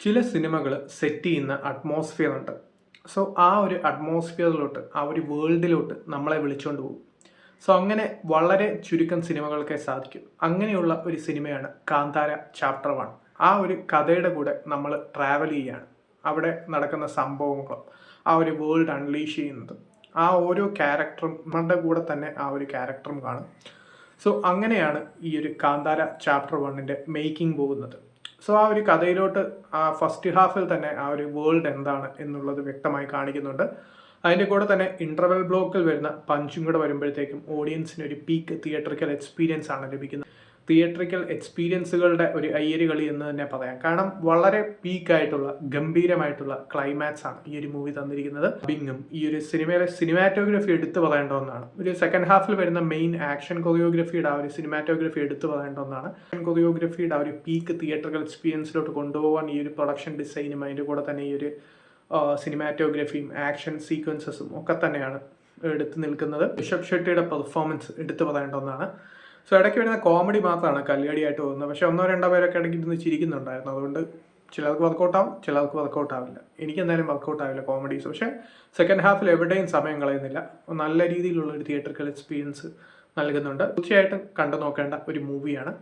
ചില സിനിമകൾ സെറ്റ് ചെയ്യുന്ന അറ്റ്മോസ്ഫിയർ ഉണ്ട്. സോ ആ ഒരു അറ്റ്മോസ്ഫിയറിലോട്ട്, ആ ഒരു വേൾഡിലോട്ട് നമ്മളെ വിളിച്ചുകൊണ്ട് പോകും. സോ അങ്ങനെ വളരെ ചുരുക്കം സിനിമകൾക്കേ സാധിക്കും. അങ്ങനെയുള്ള ഒരു സിനിമയാണ് കാന്താര ചാപ്റ്റർ 1. ആ ഒരു കഥയുടെ കൂടെ നമ്മൾ ട്രാവൽ ചെയ്യുകയാണ്. അവിടെ നടക്കുന്ന സംഭവങ്ങളും ആ ഒരു വേൾഡ് അൺലീഷ് ചെയ്യുന്നത്, ആ ഓരോ ക്യാരക്ടറും നമ്മളുടെ കൂടെ തന്നെ ആ ഒരു ക്യാരക്ടറും കാണും. സോ അങ്ങനെയാണ് ഈ ഒരു കാന്താര ചാപ്റ്റർ 1ൻ്റെ മേക്കിംഗ് പോകുന്നത്. സോ ആ ഒരു കഥയിലോട്ട് ആ ഫസ്റ്റ് ഹാഫിൽ തന്നെ ആ ഒരു വേൾഡ് എന്താണ് എന്നുള്ളത് വ്യക്തമായി കാണിക്കുന്നുണ്ട്. അതിൻ്റെ കൂടെ തന്നെ ഇൻ്റർവെൽ ബ്ലോക്കിൽ വരുന്ന പഞ്ചും കൂടെ വരുമ്പോഴത്തേക്കും ഓഡിയൻസിന് ഒരു പീക്ക് തിയേറ്ററിക്കൽ എക്സ്പീരിയൻസ് ആണ് ലഭിക്കുന്നത്. തിയേറ്ററിക്കൽ എക്സ്പീരിയൻസുകളുടെ ഒരു അയ്യരുകളി എന്ന് തന്നെ പറയാം. കാരണം വളരെ പീക്കായിട്ടുള്ള ഗംഭീരമായിട്ടുള്ള ക്ലൈമാക്സ് ആണ് ഈ ഒരു മൂവി തന്നിരിക്കുന്നത്. ബിങ്ങും ഈ ഒരു സിനിമയിലെ സിനിമാറ്റോഗ്രഫി എടുത്തു പറയേണ്ട ഒന്നാണ്. ഒരു സെക്കൻഡ് ഹാഫിൽ വരുന്ന മെയിൻ ആക്ഷൻ കൊറിയോഗ്രഫിയുടെ ആ ഒരു സിനിമാറ്റോഗ്രഫി എടുത്തു പറയേണ്ട ഒന്നാണ്. ആക്ഷൻ കൊറിയോഗ്രഫിയുടെ ആ ഒരു പീക്ക് തിയേറ്ററിക്കൽ എക്സ്പീരിയൻസിലോട്ട് കൊണ്ടുപോകാൻ ഈ ഒരു പ്രൊഡക്ഷൻ ഡിസൈനും അതിൻ്റെ കൂടെ തന്നെ ഈ ഒരു സിനിമാറ്റോഗ്രഫിയും ആക്ഷൻ സീക്വൻസസും ഒക്കെ തന്നെയാണ് എടുത്തു നിൽക്കുന്നത്. ഋഷഭ് ഷെട്ടിയുടെ പെർഫോമൻസ് എടുത്തു പറയേണ്ട ഒന്നാണ്. സോ ഇടയ്ക്ക് വരുന്ന കോമഡി മാത്രമാണ് കല്യാടിയായിട്ട് പോകുന്നത്. പക്ഷേ ഒന്നോ രണ്ടോ പേരൊക്കെ ഇടയ്ക്ക് ഇരുന്ന് ചിരിക്കുന്നുണ്ടായിരുന്നു. അതുകൊണ്ട് ചിലർക്ക് വർക്കൗട്ടാവും, ചിലർക്ക് വർക്കൗട്ടാവില്ല. എനിക്ക് എന്തായാലും വർക്കൗട്ടാവില്ല കോമഡീസ്. പക്ഷേ സെക്കൻഡ് ഹാഫിൽ എവിടെയും സമയം കളയുന്നില്ല. നല്ല രീതിയിലുള്ള ഒരു തിയേറ്ററിക്കൽ എക്സ്പീരിയൻസ് നൽകുന്നുണ്ട്. തീർച്ചയായിട്ടും കണ്ടു നോക്കേണ്ട ഒരു മൂവിയാണ്.